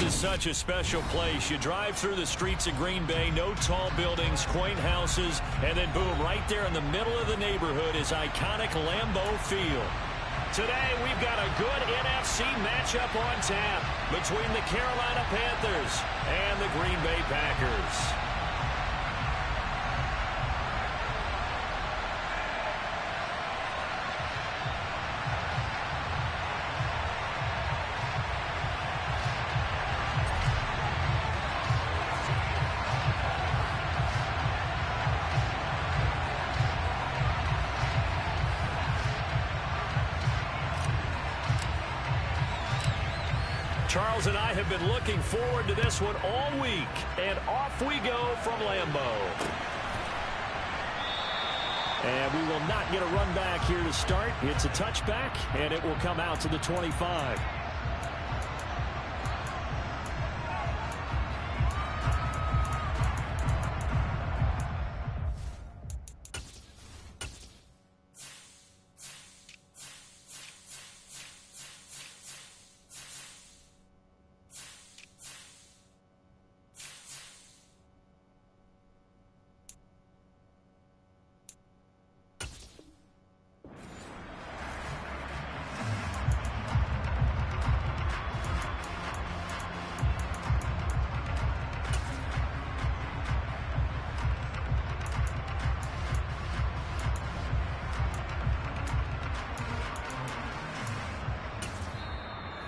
This is such a special place. You drive through the streets of Green Bay, no tall buildings, quaint houses, and then boom, right there in the middle of the neighborhood is iconic Lambeau Field. Today, we've got a good NFC matchup on tap between the Carolina Panthers and the Green Bay Packers. Charles and I have been looking forward to this one all week, and off we go from Lambeau. And we will not get a run back here to start. It's a touchback, and it will come out to the 25.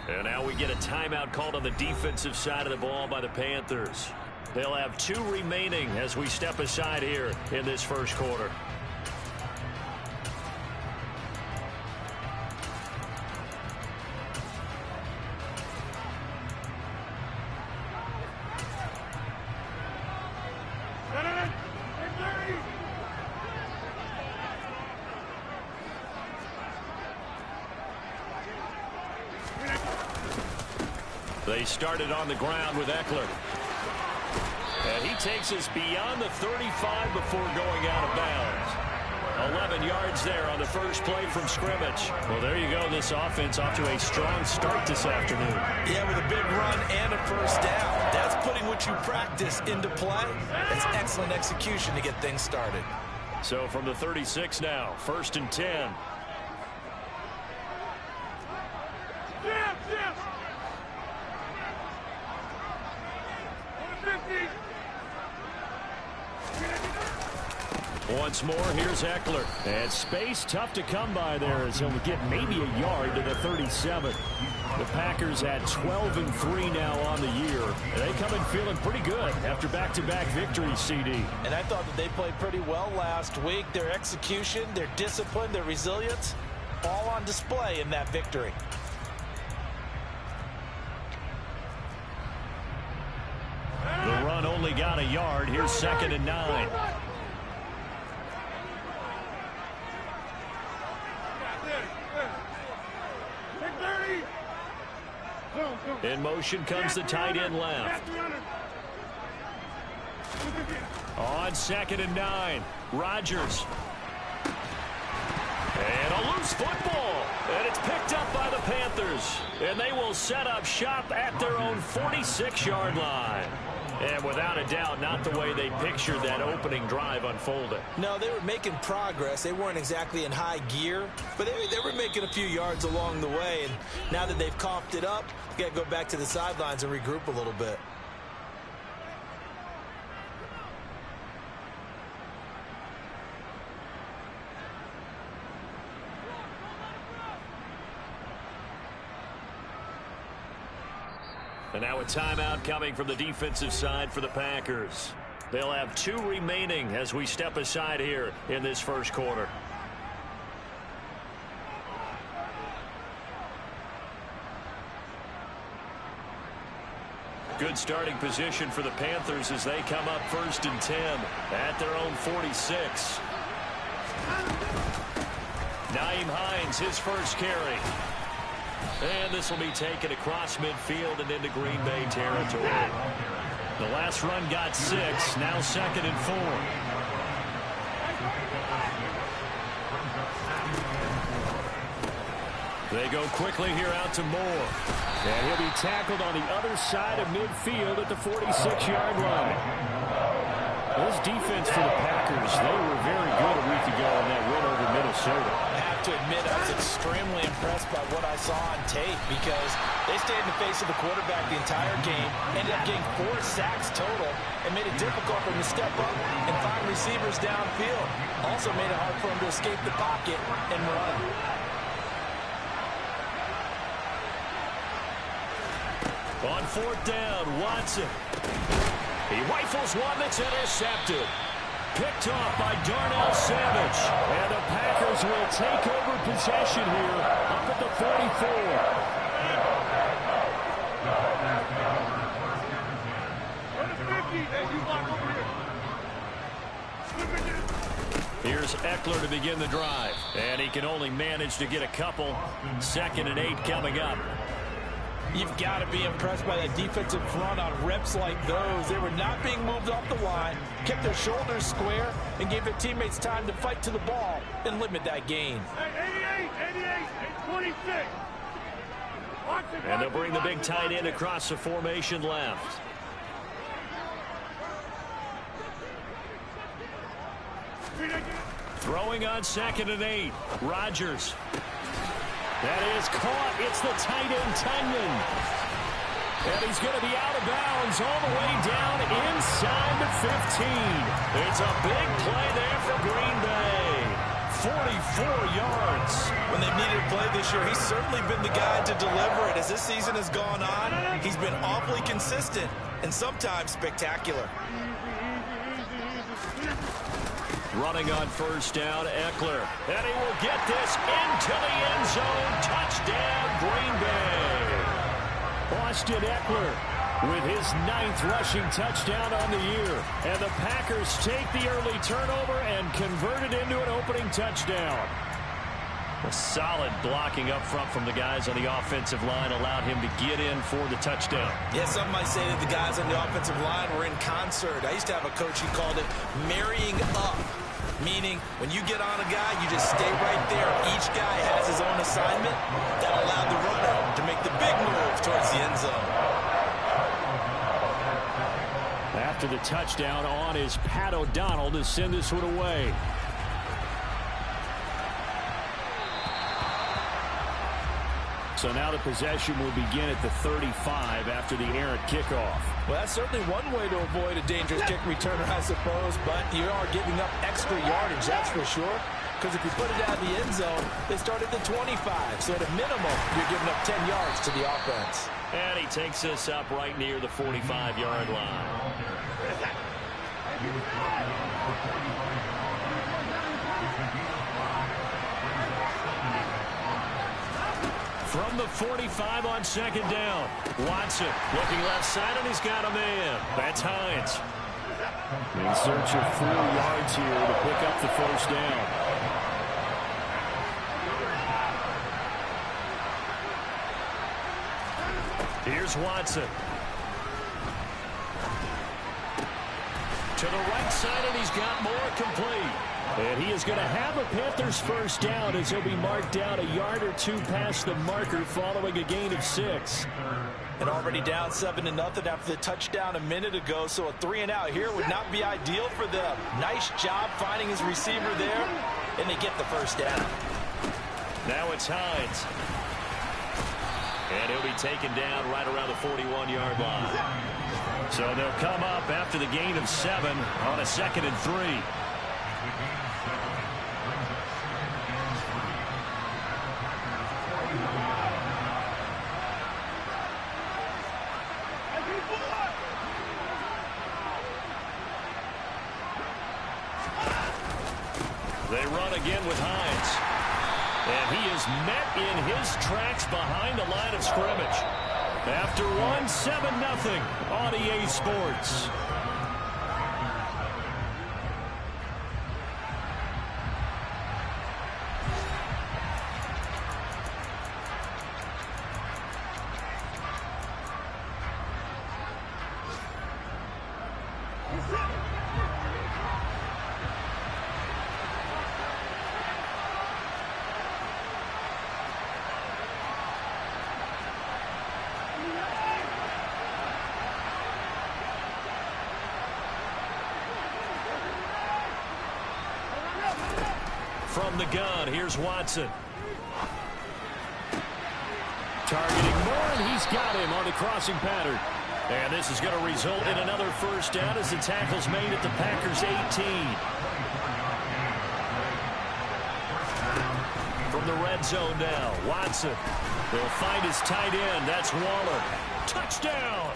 And now we get a timeout called on the defensive side of the ball by the Panthers. They'll have 2 remaining as we step aside here in this first quarter. They started on the ground with Eckler. And he takes us beyond the 35 before going out of bounds. 11 yards there on the first play from scrimmage. Well, there you go. This offense off to a strong start this afternoon. Yeah, with a big run and a first down. That's putting what you practice into play. That's excellent execution to get things started. So from the 36 now, 1st and 10. Once more, here's Eckler. And space tough to come by there as he'll get maybe a yard to the 37. The Packers at 12-3 now on the year. And they come in feeling pretty good after back-to-back victories, CD. And I thought that they played pretty well last week. Their execution, their discipline, their resilience, all on display in that victory. The run only got a yard. Here's 2nd and 9. In motion comes the tight end left. On 2nd and 9, Rodgers. And a loose football. And it's picked up by the Panthers. And they will set up shop at their own 46-yard line. And without a doubt, not the way they pictured that opening drive unfolded. No, they were making progress. They weren't exactly in high gear, but they were making a few yards along the way. And now that they've coughed it up, you got to go back to the sidelines and regroup a little bit. And now a timeout coming from the defensive side for the Packers. They'll have 2 remaining as we step aside here in this first quarter. Good starting position for the Panthers as they come up 1st and 10 at their own 46. Nyheim Hines, his first carry. And this will be taken across midfield and into Green Bay territory. The last run got 6, now 2nd and 4. They go quickly here out to Moore. And he'll be tackled on the other side of midfield at the 46-yard line. This defense for the Packers, they were very good a week ago in that win over Minnesota. I have to admit, I was extremely impressed by what I saw on tape because they stayed in the face of the quarterback the entire game, ended up getting 4 sacks total, and made it difficult for him to step up and find receivers downfield. Also made it hard for him to escape the pocket and run. On 4th down, Watson. He rifles one that's intercepted. Picked off by Darnell Savage. And the Packers will take over possession here up at the 44. Here's Eckler to begin the drive. And he can only manage to get a couple. 2nd and 8 coming up. You've got to be impressed by that defensive front on reps like those. They were not being moved off the line, kept their shoulders square, and gave their teammates time to fight to the ball and limit that gain. 88, 26. And they'll bring the big tight end across the formation left. Throwing on 2nd and 8. Rodgers. That is caught. It's the tight end, Tunyon. And he's going to be out of bounds all the way down inside the 15. It's a big play there for Green Bay. 44 yards. When they've needed a play this year, he's certainly been the guy to deliver it. As this season has gone on, he's been awfully consistent and sometimes spectacular. Running on 1st down, Eckler. And he will get this into the end zone. Touchdown, Green Bay. Austin Eckler with his 9th rushing touchdown on the year. And the Packers take the early turnover and convert it into an opening touchdown. A solid blocking up front from the guys on the offensive line allowed him to get in for the touchdown. Yeah, some might say that the guys on the offensive line were in concert. I used to have a coach who called it marrying up, meaning when you get on a guy, you just stay right there. Each guy has his own assignment. That allowed the runner to make the big move towards the end zone. After the touchdown on is Pat O'Donnell to send this one away. So now the possession will begin at the 35 after the errant kickoff. Well, that's certainly one way to avoid a dangerous kick returner, I suppose, but you are giving up extra yardage, that's for sure. Because if you put it out of the end zone, they start at the 25. So at a minimum, you're giving up 10 yards to the offense. And he takes this up right near the 45-yard line. From the 45 on 2nd down. Watson looking left side, and he's got a man. That's Hines. In search of 4 yards here to pick up the 1st down. Here's Watson. To the right side, and he's got more complete. And he is going to have a Panthers 1st down as he'll be marked down a yard or 2 past the marker following a gain of 6. And already down 7-0 after the touchdown a minute ago, so a 3-and-out here would not be ideal for them. Nice job finding his receiver there, and they get the 1st down. Now it's Hines. And he'll be taken down right around the 41-yard line. So they'll come up after the gain of 7 on a 2nd and 3. They run again with Hines. And he is met in his tracks behind the line of scrimmage. After one, 7-0 on EA Sports. from the gun. Here's Watson. Targeting Moore, and he's got him on the crossing pattern. And this is going to result in another first down as the tackle's made at the Packers' 18. From the red zone now, Watson. They'll find his tight end. That's Waller. Touchdown!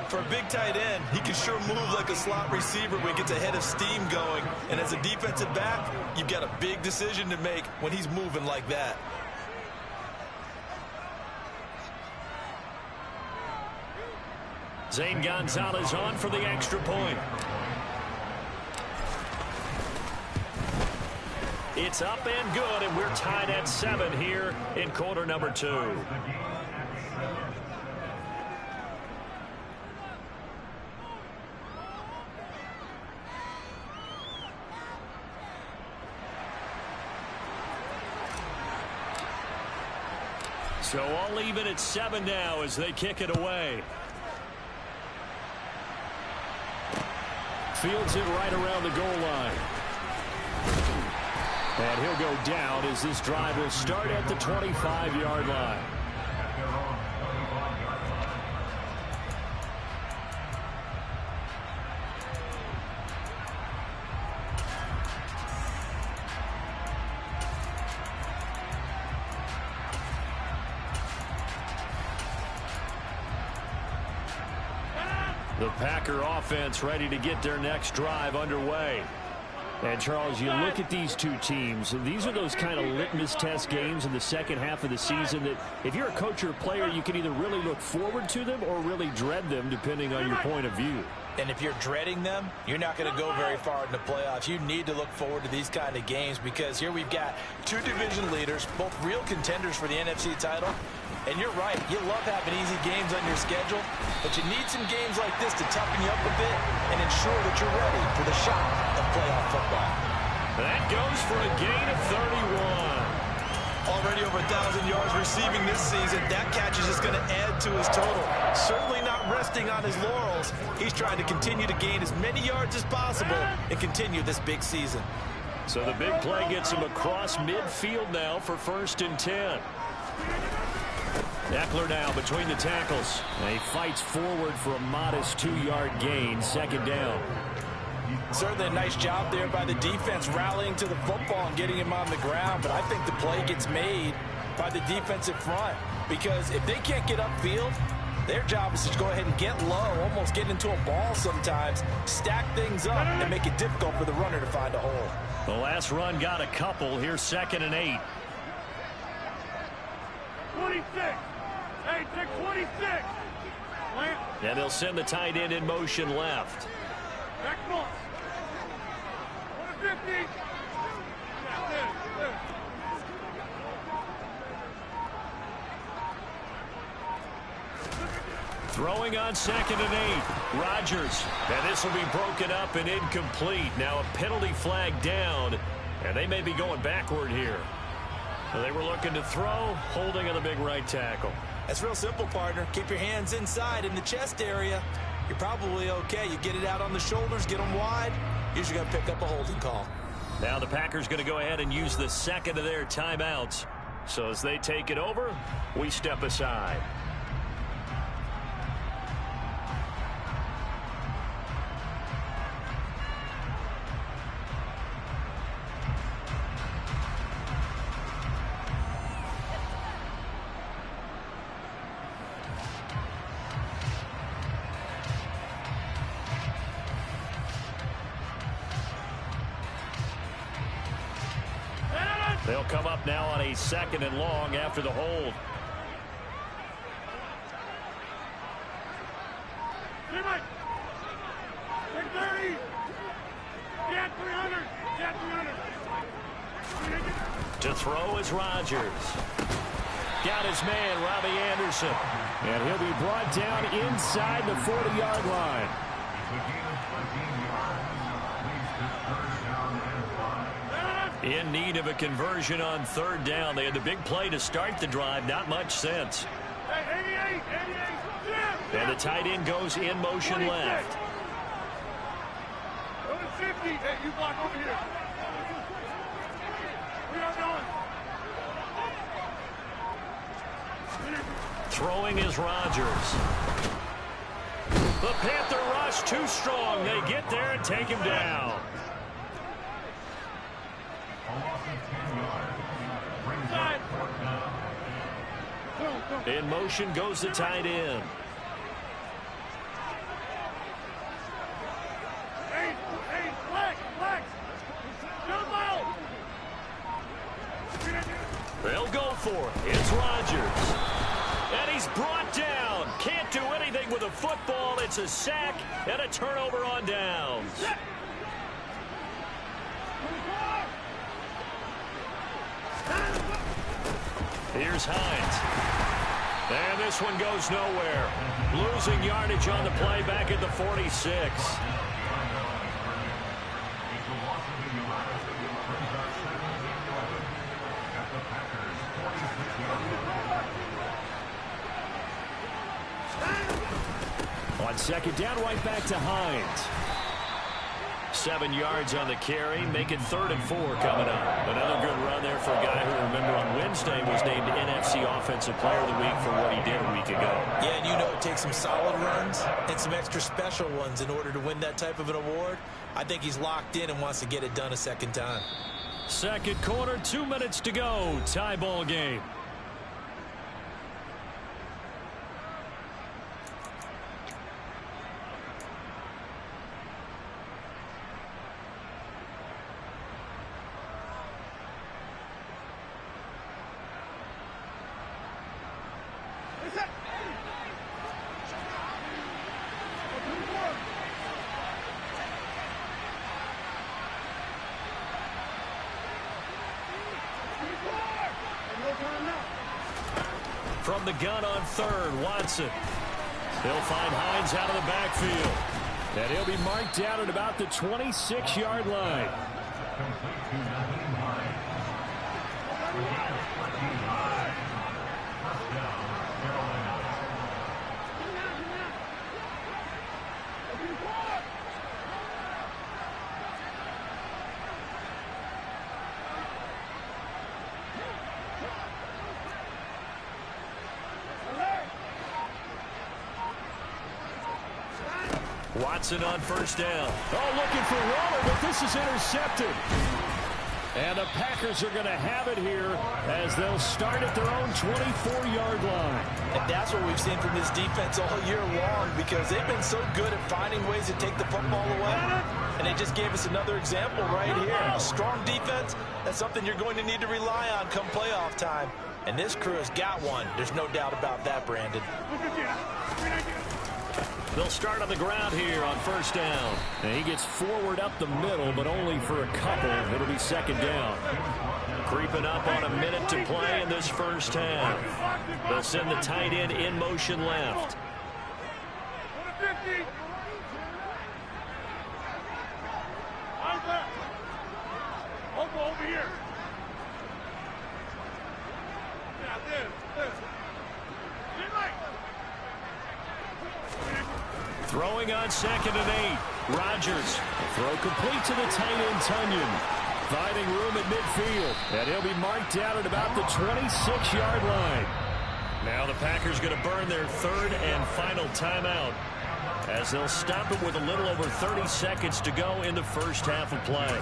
For a big tight end, he can sure move like a slot receiver when he gets a head of steam going. And as a defensive back, you've got a big decision to make when he's moving like that. Zane Gonzalez on for the extra point. It's up and good, and we're tied at 7 here in quarter number 2. So all even at 7 now as they kick it away. Fields it right around the goal line. And he'll go down as this drive will start at the 25-yard line. The Packer offense ready to get their next drive underway. And, Charles, you look at these two teams, and these are those kind of litmus test games in the second half of the season that if you're a coach or a player, you can either really look forward to them or really dread them, depending on your point of view. And if you're dreading them, you're not going to go very far in the playoffs. You need to look forward to these kind of games because here we've got two division leaders, both real contenders for the NFC title. And you're right, you love having easy games on your schedule, but you need some games like this to toughen you up a bit and ensure that you're ready for the shot of playoff football. That goes for a gain of 31. Already over 1,000 yards receiving this season. That catch is just going to add to his total. Certainly not resting on his laurels. He's trying to continue to gain as many yards as possible and continue this big season. So the big play gets him across midfield now for 1st and 10. Eckler now between the tackles. And he fights forward for a modest 2-yard gain, 2nd down. Certainly a nice job there by the defense rallying to the football and getting him on the ground. But I think the play gets made by the defensive front because if they can't get upfield, their job is to go ahead and get low, almost get into a ball sometimes, stack things up, and make it difficult for the runner to find a hole. The last run got a couple. Here's 2nd and 8. 26. Hey, take 26. Plant. And they'll send the tight end in motion left. Back north. 150. Throwing on 2nd and 8. Rodgers. And this will be broken up and incomplete. Now a penalty flag down. And they may be going backward here. They were looking to throw, holding on the big right tackle. That's real simple, partner. Keep your hands inside in the chest area. You're probably okay. You get it out on the shoulders, get them wide. Usually going to pick up a holding call. Now the Packers going to go ahead and use the 2nd of their timeouts. So as they take it over, we step aside. They'll come up now on a 2nd and long after the hold. Take 30. Get 300. Get 300. To throw is Rodgers. Got his man, Robbie Anderson. And he'll be brought down inside the 40-yard line. In need of a conversion on 3rd down. They had the big play to start the drive. Not much sense. Hey, 88. And the tight end goes in motion 26. left. Go to 50. Hey, you block over here. Throwing is Rodgers. The Panther rush too strong. They get there and take him down. In motion goes the tight end. They'll go for it. It's Rodgers. And he's brought down. Can't do anything with a football. It's a sack and a turnover on downs. Here's Hines. And this one goes nowhere. Losing yardage on the play back at the 46. On second down, right back to Hines. 7 yards on the carry. Make it 3rd and 4 coming up. Another good run there for a guy who, remember, on Wednesday was named NFC Offensive Player of the Week for what he did a week ago. Yeah, and you know it takes some solid runs and some extra special ones in order to win that type of an award. I think he's locked in and wants to get it done a second time. Second quarter, 2 minutes to go. Tie ball game. From the gun on third, Watson. He'll find Hines out of the backfield. And he'll be marked down at about the 26-yard line. Watson on first down. Oh, looking for Waller, but this is intercepted. And the Packers are going to have it here as they'll start at their own 24-yard line. And that's what we've seen from this defense all year long, because they've been so good at finding ways to take the football away. And they just gave us another example right here. A strong defense, that's something you're going to need to rely on come playoff time. And this crew has got one. There's no doubt about that, Brandon. They'll start on the ground here on first down. And he gets forward up the middle, but only for a couple. It'll be second down. Creeping up on a minute to play in this first half. They'll send the tight end in motion left. Over here. Yeah, this. Throwing on 2nd and 8. Rodgers. Throw complete to the tight end, Tunyon. Finding room at midfield. And he'll be marked down at about the 26-yard line. Now the Packers going to burn their 3rd and final timeout, as they'll stop it with a little over 30 seconds to go in the first half of play.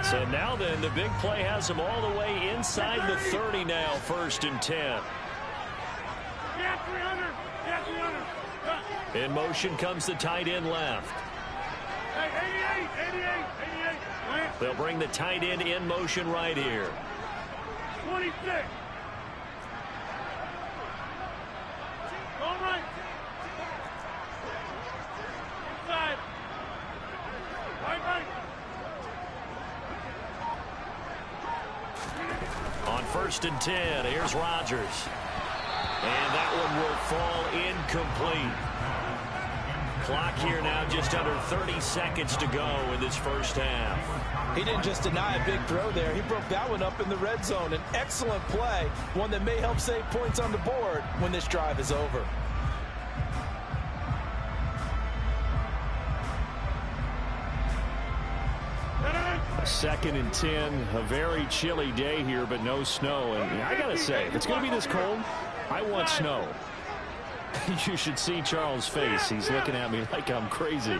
So now then, the big play has them all the way inside the 30 now, 1st and 10. In motion comes the tight end left. Hey, 88. They'll bring the tight end in motion right here. 26. All right. Inside. Right. On 1st and 10, here's Rodgers. And that one will fall incomplete. Clock here now just under 30 seconds to go in this first half. He didn't just deny a big throw there. He broke that one up in the red zone. An excellent play, one that may help save points on the board when this drive is over. 2nd and 10. A very chilly day here, but no snow. And I got to say, if it's going to be this cold, I want snow. You should see Charles' face. He's looking at me like I'm crazy.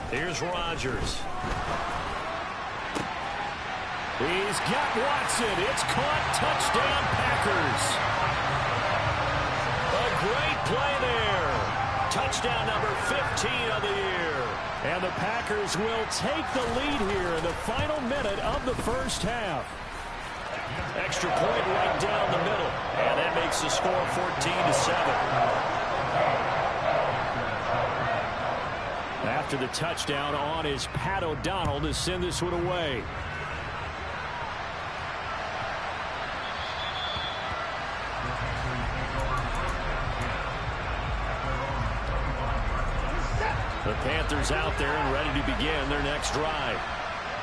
Here's Rodgers. He's got Watson. It's caught. Touchdown, Packers. A great play there. Touchdown number 15 of the year. And the Packers will take the lead here in the final minute of the first half. Extra point right down the middle. And that makes the score 14-7. After the touchdown, on is Pat O'Donnell to send this one away. The Panthers out there and ready to begin their next drive.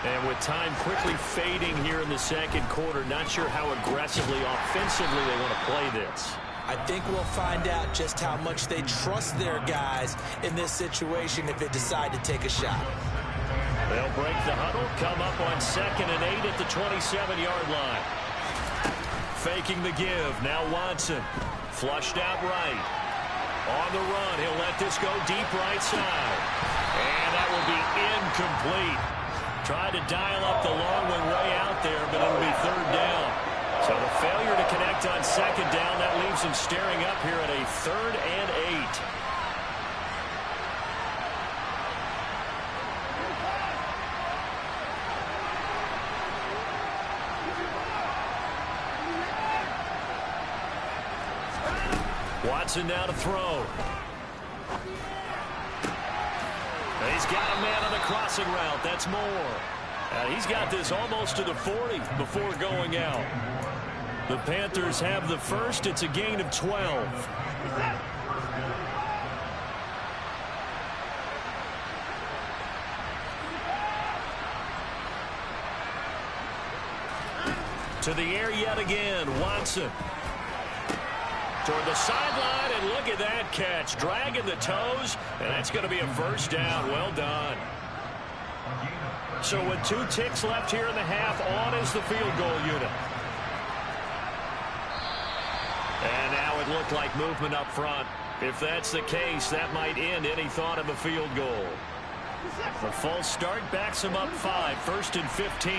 And with time quickly fading here in the second quarter, not sure how aggressively, offensively they want to play this. I think we'll find out just how much they trust their guys in this situation if they decide to take a shot. They'll break the huddle, come up on 2nd and 8 at the 27-yard line. Faking the give. Now Watson. Flushed out right. On the run, he'll let this go deep right side. And that will be incomplete. Tried to dial up the long one way out there, but it'll be 3rd down. So the failure to connect on 2nd down, that leaves him staring up here at a 3rd and 8. Watson now to throw. He's got a man on the crossing route. That's Moore. He's got this almost to the 40 before going out. The Panthers have the first. It's a gain of 12. To the air yet again. Watson. Toward the sideline, and look at that catch. Dragging the toes, and that's going to be a 1st down. Well done. So with 2 ticks left here in the half, on is the field goal unit. And now it looked like movement up front. If that's the case, that might end any thought of a field goal. The false start backs him up 5, 1st and 15.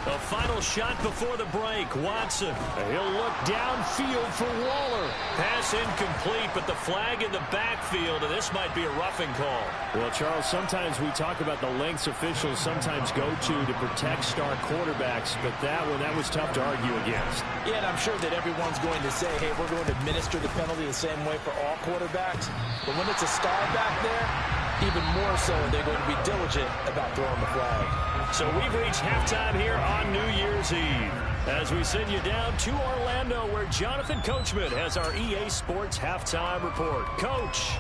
The final shot before the break. Watson. He'll look downfield for Waller. Pass incomplete, but the flag in the backfield, and this might be a roughing call. Well, Charles, sometimes we talk about the lengths officials sometimes go to protect star quarterbacks, but that one, that was tough to argue against. Yeah, and I'm sure that everyone's going to say, hey, we're going to administer the penalty the same way for all quarterbacks. But when it's a star back there, even more so, they're going to be diligent about throwing the flag. So we've reached halftime here on New Year's Eve as we send you down to Orlando, where Jonathan Coachman has our EA Sports halftime report. Coach.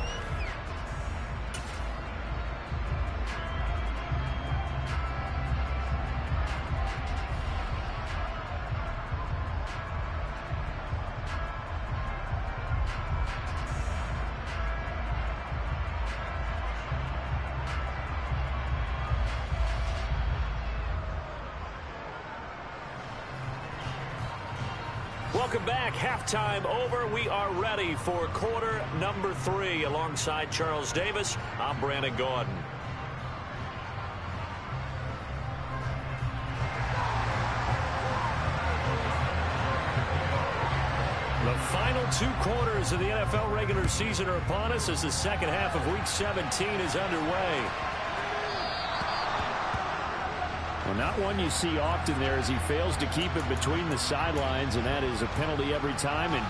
Welcome back. Halftime over. We are ready for quarter number 3. Alongside Charles Davis, I'm Brandon Gaudin. The final 2 quarters of the NFL regular season are upon us as the second half of Week 17 is underway. Well, not one you see often there as he fails to keep it between the sidelines, and that is a penalty every time, and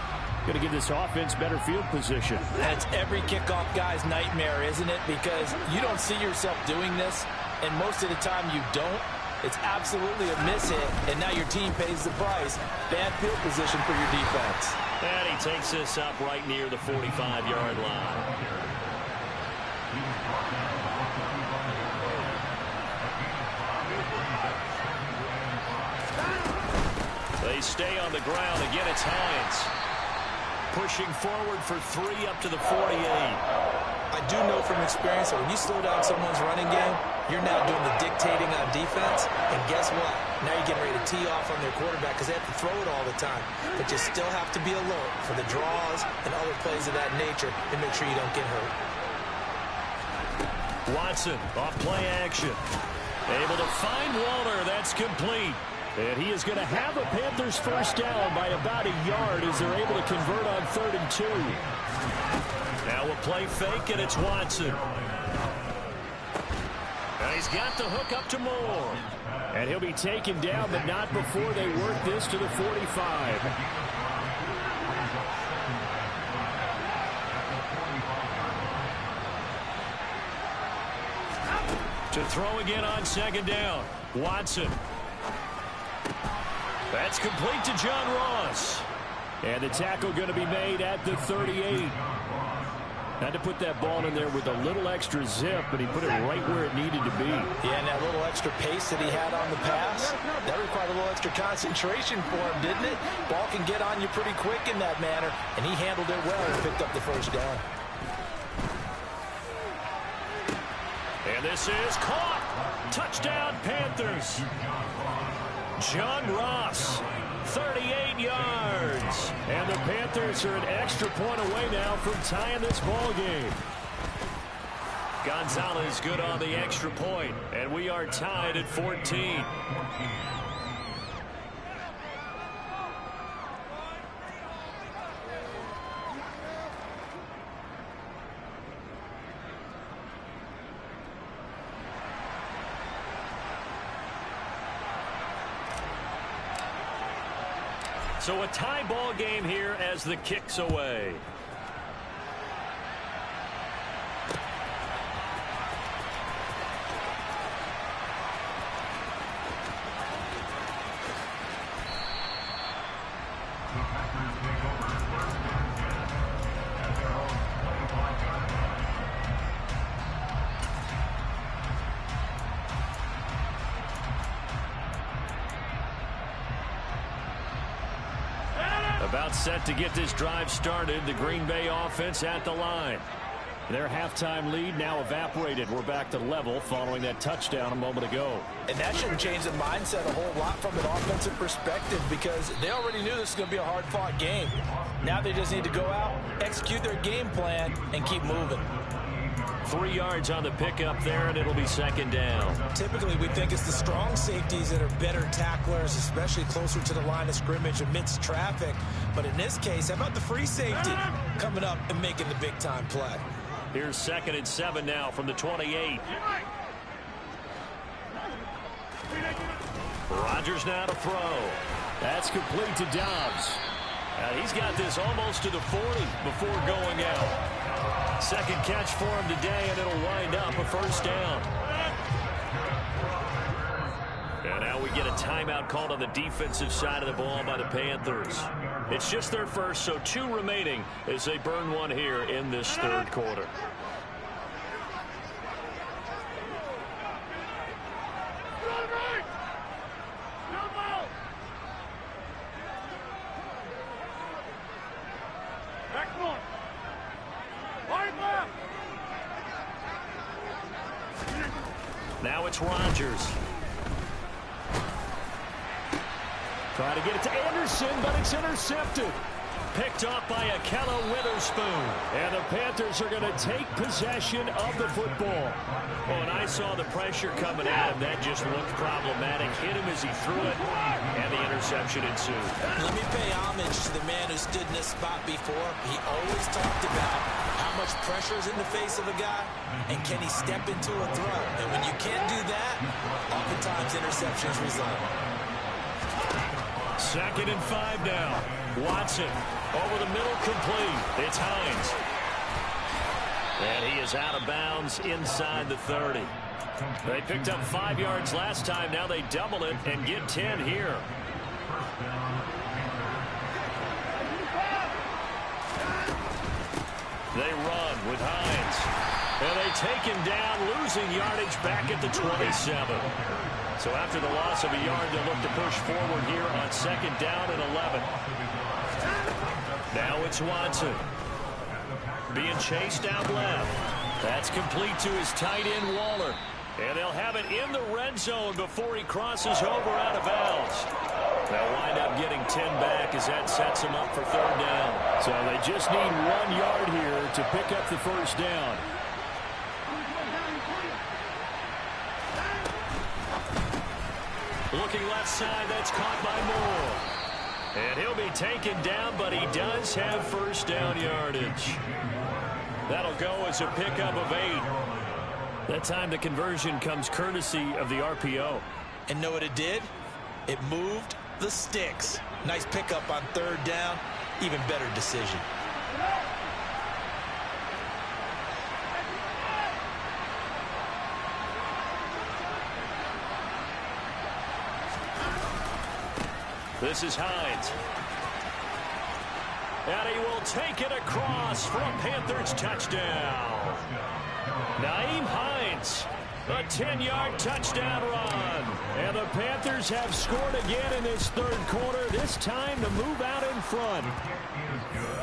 going to give this offense better field position. That's every kickoff guy's nightmare, isn't it? Because you don't see yourself doing this, and most of the time you don't. It's absolutely a mishit, and now your team pays the price. Bad field position for your defense. And he takes this up right near the 45-yard line. They stay on the ground. Again, it's Hines. Pushing forward for 3 up to the 48. I do know from experience that when you slow down someone's running game, you're now doing the dictating on defense. And guess what? Now you're getting ready to tee off on their quarterback because they have to throw it all the time. But you still have to be alert for the draws and other plays of that nature to make sure you don't get hurt. Watson off play action. Able to find Waller. That's complete. And he is going to have a Panthers first down by about a yard as they're able to convert on 3rd and 2. Now a play fake, and it's Watson. And he's got the hook up to Moore. And he'll be taken down, but not before they work this to the 45. To throw again on 2nd down. Watson. That's complete to John Ross. And the tackle going to be made at the 38. Had to put that ball in there with a little extra zip, but he put it right where it needed to be. Yeah, and that little extra pace that he had on the pass, that required a little extra concentration for him, didn't it? Ball can get on you pretty quick in that manner, and he handled it well and picked up the first down. And this is caught. Touchdown, Panthers. John Ross, 38 yards. And the Panthers are an extra point away now from tying this ball game. Gonzalez good on the extra point, and we are tied at 14. So a tie ball game here as the kick's away. About set to get this drive started. The Green Bay offense at the line. Their halftime lead now evaporated. We're back to level following that touchdown a moment ago. And that shouldn't change the mindset a whole lot from an offensive perspective because they already knew this was going to be a hard-fought game. Now they just need to go out, execute their game plan, and keep moving. 3 yards on the pickup there, and it'll be 2nd down. Typically, we think it's the strong safeties that are better tacklers, especially closer to the line of scrimmage amidst traffic. But in this case, how about the free safety coming up and making the big-time play? Here's 2nd and 7 now from the 28. Rodgers now to throw. That's complete to Dobbs. He's got this almost to the 40 before going out. 2nd catch for him today, and it'll wind up a first down. And now we get a timeout called on the defensive side of the ball by the Panthers. It's just their first, so 2 remaining as they burn one here in this 3rd quarter. Now it's Rodgers. Try to get it to Anderson, but it's intercepted. Picked off by Akella Witherspoon. And the Panthers are going to take possession of the football. Oh, and I saw the pressure coming at him. That just looked problematic. Hit him as he threw it, and the interception ensued. Let me pay homage to the man who stood in this spot before. He always talked about how much pressure is in the face of a guy, and can he step into a throw. And when you can't do that, oftentimes interceptions result. 2nd and 5 now. Watson over the middle, complete. It's Hines. And he is out of bounds inside the 30. They picked up 5 yards last time. Now they double it and get 10 here. They run with Hines. And they take him down, losing yardage back at the 27. So after the loss of a yard, they'll look to push forward here on 2nd down and 11. Now it's Watson. Being chased out left. That's complete to his tight end, Waller. And they'll have it in the red zone before he crosses over out of bounds. They'll wind up getting 10 back as that sets them up for 3rd down. So they just need 1 yard here to pick up the 1st down. Looking left side, that's caught by Moore. And he'll be taken down, but he does have 1st down yardage. That'll go as a pickup of 8. That time the conversion comes courtesy of the RPO. And know what it did? It moved the sticks. Nice pickup on 3rd down. Even better decision. This is Hines. And he will take it across for a Panthers touchdown. Naeem Hines, a 10-yard touchdown run. And the Panthers have scored again in this 3rd quarter, this time to move out in front.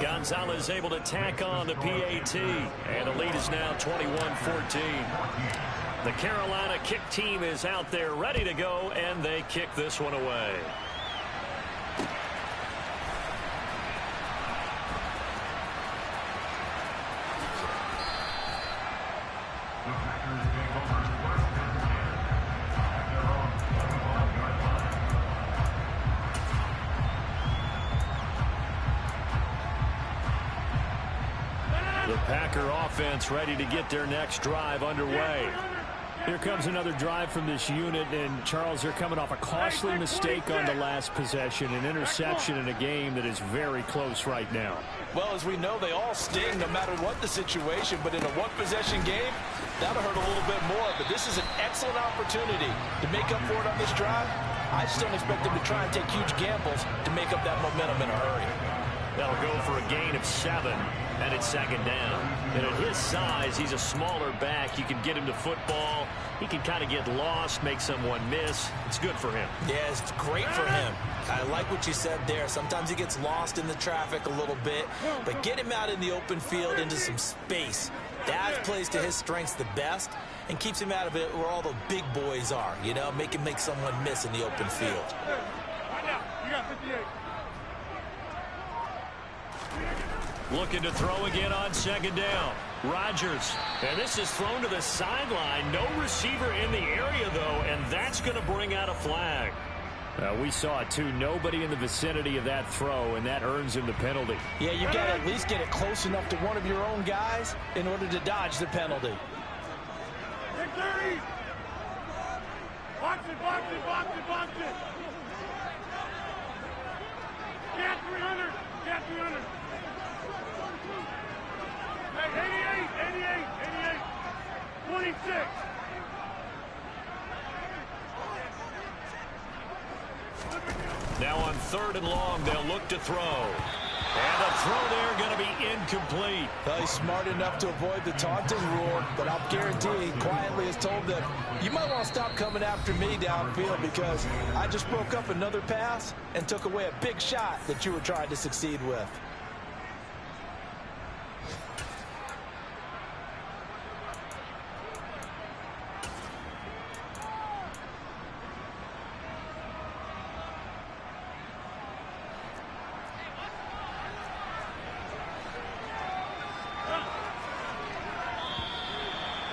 Gonzalez able to tack on the PAT. And the lead is now 21-14. The Carolina kick team is out there ready to go, and they kick this one away. The Packer offense ready to get their next drive underway. Here comes another drive from this unit, and Charles, they're coming off a costly mistake on the last possession, an interception in a game that is very close right now. Well, as we know, they all sting no matter what the situation, but in a one-possession game, that'll hurt a little bit more. But this is an excellent opportunity to make up for it on this drive. I just don't expect them to try and take huge gambles to make up that momentum in a hurry. That'll go for a gain of 7, and it's 2nd down. And at his size, he's a smaller back. You can get him to football. He can kind of get lost, make someone miss. It's good for him. Yeah, it's great for him. I like what you said there. Sometimes he gets lost in the traffic a little bit, but get him out in the open field into some space. That plays to his strengths the best and keeps him out of it where all the big boys are, you know, make someone miss in the open field. Right now, you got 58. Looking to throw again on 2nd down. Rodgers. And this is thrown to the sideline. No receiver in the area, though, and that's going to bring out a flag. We saw it, too. Nobody in the vicinity of that throw, and that earns him the penalty. Yeah, you got to at least get it close enough to one of your own guys in order to dodge the penalty. 630. Box it, box it, box it, box it. Cat 300. Cat 300. Hey, 88. 26. Now on 3rd and long, they'll look to throw. And the throw there going to be incomplete. Well, he's smart enough to avoid the taunting rule, but I'll guarantee he quietly has told them, you might want to stop coming after me downfield because I just broke up another pass and took away a big shot that you were trying to succeed with.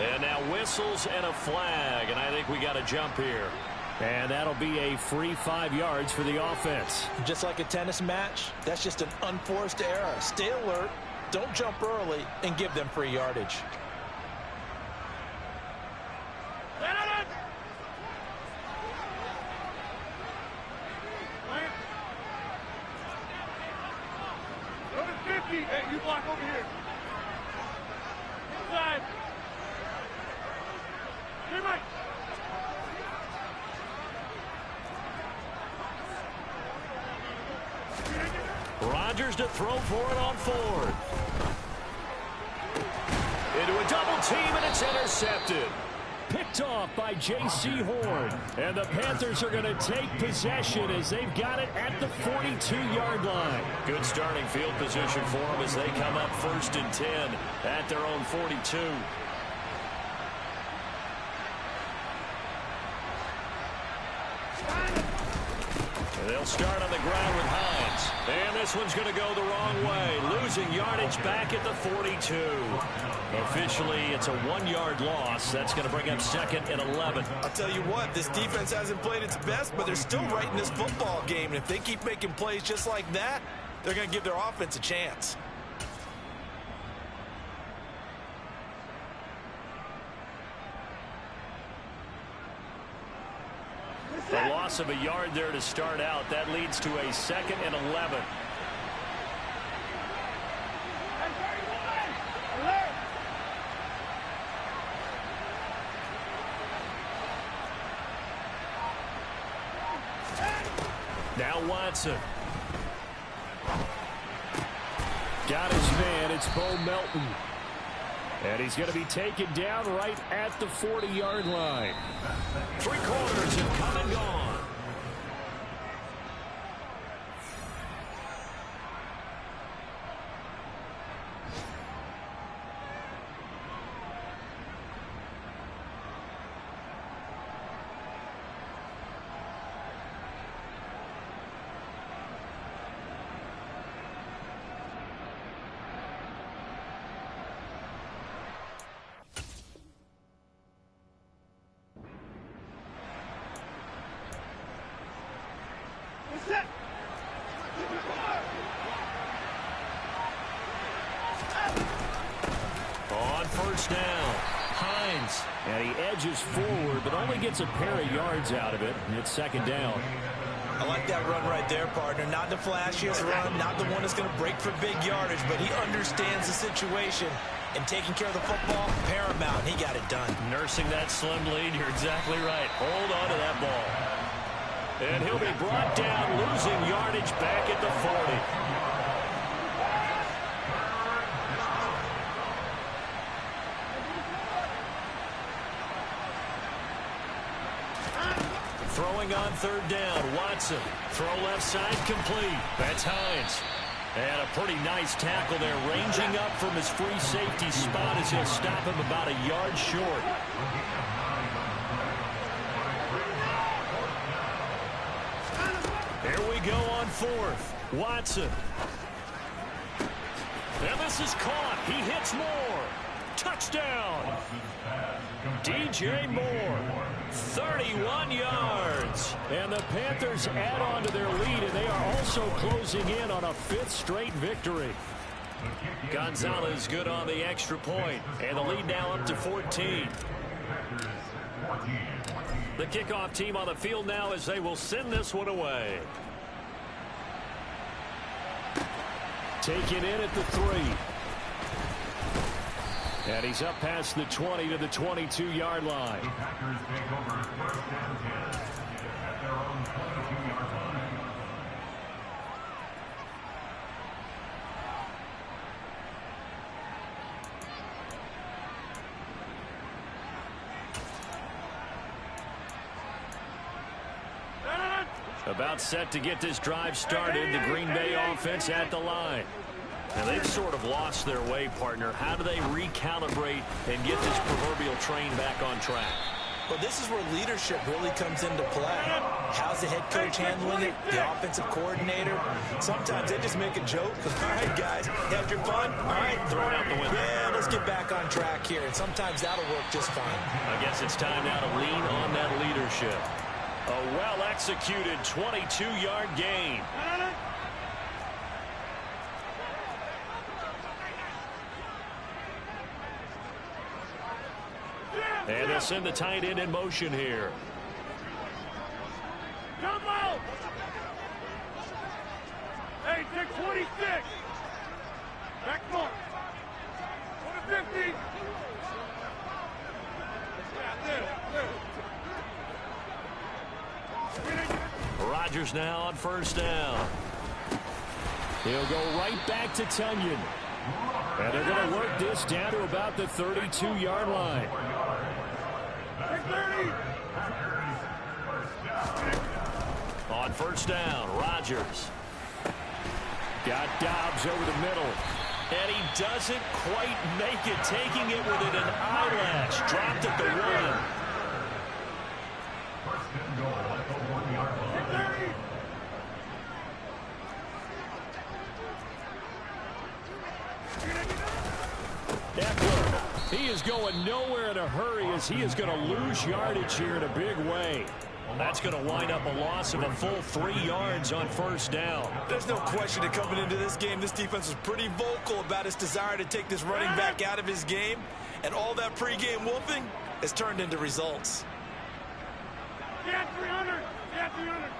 And now whistles and a flag, and I think we got a jump here. And that'll be a free 5 yards for the offense. Just like a tennis match, that's just an unforced error. Stay alert, don't jump early, and give them free yardage. Number 50. Hey, you block over here. Inside. Hey, Mike. Rodgers to throw for it on 4th. Into a double team, and it's intercepted. picked off by J.C. Horn. And the Panthers are going to take possession as they've got it at the 42-yard line. Good starting field position for them as they come up 1st and 10 at their own 42. They'll start on the ground with Hines. And this one's going to go the wrong way. Losing yardage back at the 42. Officially, it's a 1-yard loss. That's going to bring up 2nd and 11. I'll tell you what, this defense hasn't played its best, but they're still right in this football game. And if they keep making plays just like that, they're going to give their offense a chance. A loss of a yard there to start out. That leads to a 2nd and 11. Now Watson. Got his man. It's Bo Melton. And he's going to be taken down right at the 40-yard line. 3 quarters have come and gone. On 1st down, Hines. And he edges forward, but only gets a pair of yards out of it. And it's 2nd down. I like that run right there, partner. Not the flashiest run, not the one that's going to break for big yardage, but he understands the situation. And taking care of the football, paramount. He got it done. Nursing that slim lead, you're exactly right. Hold on to that ball. And he'll be brought down, losing yardage back at the 40. Throwing on 3rd down, Watson. Throw left side complete. That's Hines. And a pretty nice tackle there, ranging up from his free safety spot as he'll stop him about a yard short. Here we go on 4th. Watson. And this is caught. He hits Moore. Touchdown. DJ Moore. 31 yards. And the Panthers add on to their lead, and they are also closing in on a 5th straight victory. Gonzalez good on the extra point, and the lead now up to 14. The kickoff team on the field now as they will send this one away. Taken in at the 3. And he's up past the 20 to the 22-yard line. The Packers take over 1st and 10 at their own 22-yard line. About set to get this drive started. The Green Bay offense at the line. Now, they've sort of lost their way, partner. How do they recalibrate and get this proverbial train back on track? Well, this is where leadership really comes into play. How's the head coach handling it? The offensive coordinator? Sometimes they just make a joke. All right, guys, had your fun? All right, throw it out the window. Yeah, let's get back on track here. And sometimes that'll work just fine. I guess it's time now to lean on that leadership. A well-executed 22-yard gain. And they'll send the tight end in motion here. Come out! Hey, take 26! Back mark! 150! Rodgers now on 1st down. He'll go right back to Tunyon. And they're going to work this down to about the 32-yard line. On first down, Rodgers. Got Dobbs over the middle. And he doesn't quite make it, taking it within an eyelash. Dropped at the 1. Eckler, he is going nowhere in a hurry as he is going to lose yardage here in a big way. That's going to wind up a loss of a full 3 yards on first down. There's no question that coming into this game, this defense was pretty vocal about its desire to take this running back out of his game. And all that pregame wolfing has turned into results. Yeah, 300. Yeah, 300.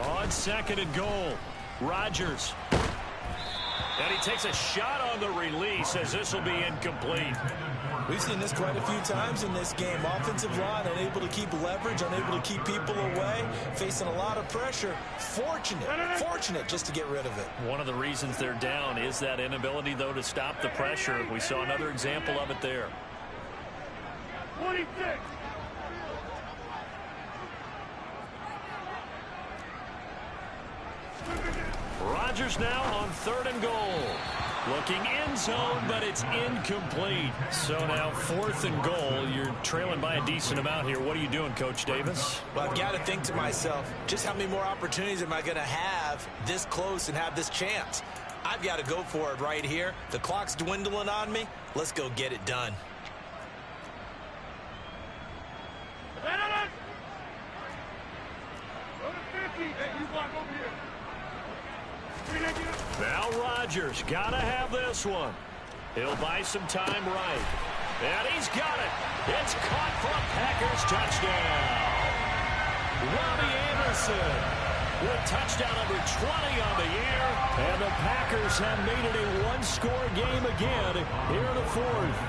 On second and goal, Rodgers. And he takes a shot on the release as this will be incomplete. We've seen this quite a few times in this game. Offensive line unable to keep leverage, unable to keep people away, facing a lot of pressure. Fortunate just to get rid of it. One of the reasons they're down is that inability, though, to stop the pressure. We saw another example of it there. 26. Rodgers now on third and goal. Looking end zone, but it's incomplete. So now fourth and goal. You're trailing by a decent amount here. What are you doing, Coach Davis? Well, I've got to think to myself, just how many more opportunities am I going to have this close and have this chance? I've got to go for it right here. The clock's dwindling on me. Let's go get it done. Now Rodgers got to have this one. He'll buy some time right. And he's got it. It's caught for a Packers touchdown. Robbie Anderson with touchdown number 20 on the year. And the Packers have made it a one-score game again here in the fourth.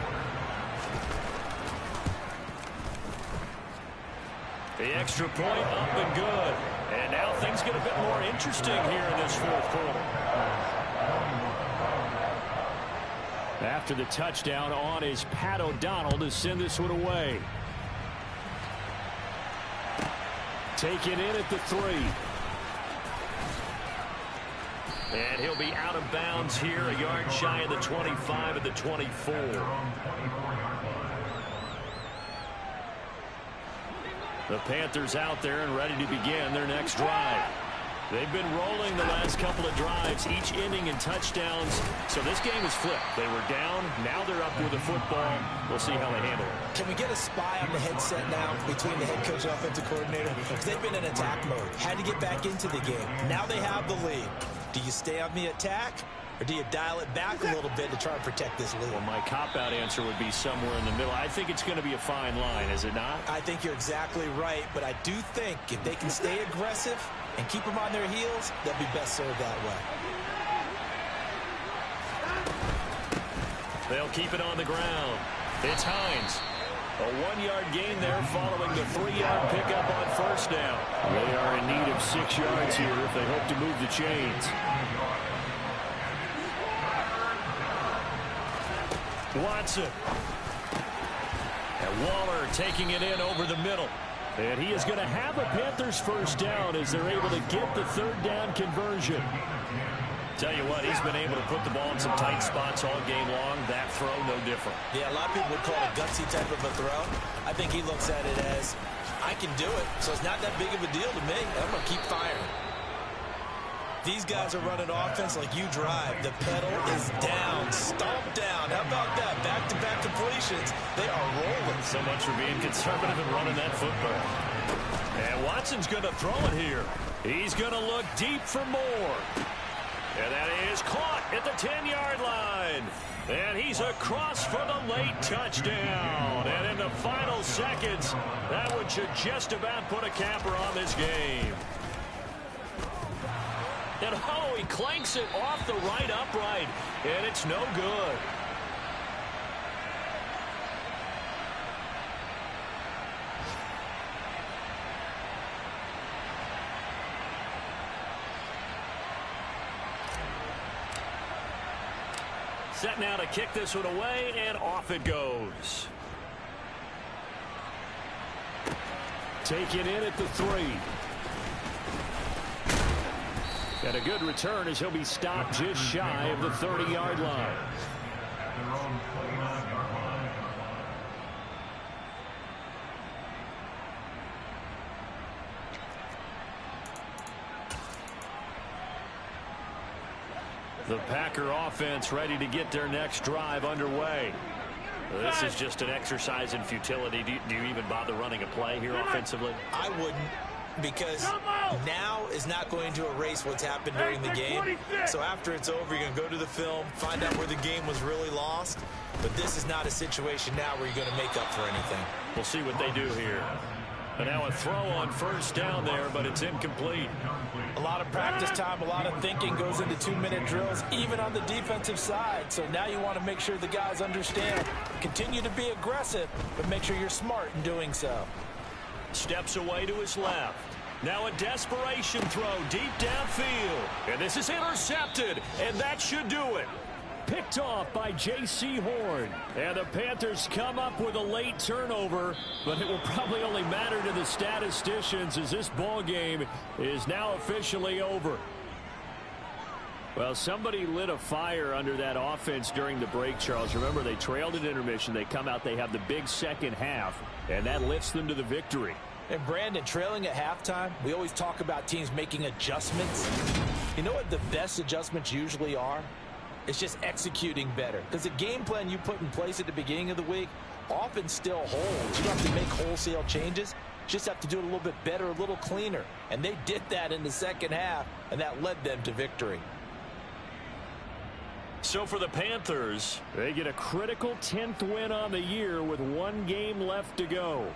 The extra point up and good. And now things get a bit more interesting here in this fourth quarter. After the touchdown on is Pat O'Donnell to send this one away. Taken in at the 3. And he'll be out of bounds here, a yard shy of the 25 at the 24. The Panthers out there and ready to begin their next drive. They've been rolling the last couple of drives, each ending in touchdowns. So this game is flipped. They were down. Now they're up with the football. We'll see how they handle it. Can we get a spy on the headset now between the head coach and offensive coordinator? Because they've been in attack mode. Had to get back into the game. Now they have the lead. Do you stay on the attack? Or do you dial it back a little bit to try and protect this lead? Well, my cop-out answer would be somewhere in the middle. I think it's going to be a fine line, is it not? I think you're exactly right, but I do think if they can stay aggressive and keep them on their heels, they'll be best served that way. They'll keep it on the ground. It's Hines. A 1-yard gain there following the 3-yard pickup on first down. They are in need of 6 yards here if they hope to move the chains. Watson. And Waller taking it in over the middle. And he is going to have a Panthers first down as they're able to get the third down conversion. Tell you what, he's been able to put the ball in some tight spots all game long. That throw, no different. Yeah, a lot of people would call it a gutsy type of a throw. I think he looks at it as, I can do it, so it's not that big of a deal to me. I'm going to keep firing. These guys are running offense like you drive. The pedal is down, stomp down. How about that? Back-to-back completions. They are rolling. So much for being conservative and running that football. And Watson's going to throw it here. He's going to look deep for more. And that is caught at the 10-yard line. And he's across for the late touchdown. And in the final seconds, that one should just about put a capper on this game. And oh, he clanks it off the right upright. And it's no good. Set now to kick this one away, and off it goes. Taken in at the 3. And a good return as he'll be stopped just shy of the 30-yard line. Their own 29-yard line. The Packer offense ready to get their next drive underway. This is just an exercise in futility. Do you even bother running a play here offensively? I wouldn't, because now is not going to erase what's happened during the game. So after it's over, you're going to go to the film, find out where the game was really lost. But this is not a situation now where you're going to make up for anything. We'll see what they do here. And now a throw on first down there, but it's incomplete. A lot of practice time, a lot of thinking goes into 2-minute drills, even on the defensive side. So now you want to make sure the guys understand. Continue to be aggressive, but make sure you're smart in doing so. Steps away to his left. Now a desperation throw deep downfield. And this is intercepted, and that should do it. Picked off by J.C. Horn. And the Panthers come up with a late turnover, but it will probably only matter to the statisticians as this ball game is now officially over. Well, somebody lit a fire under that offense during the break, Charles. Remember, they trailed at intermission. They come out, they have the big second half, and that lifts them to the victory. And Brandon, trailing at halftime, we always talk about teams making adjustments. You know what the best adjustments usually are? It's just executing better. Because the game plan you put in place at the beginning of the week often still holds. You don't have to make wholesale changes. You just have to do it a little bit better, a little cleaner. And they did that in the second half, and that led them to victory. So for the Panthers, they get a critical 10th win on the year with one game left to go.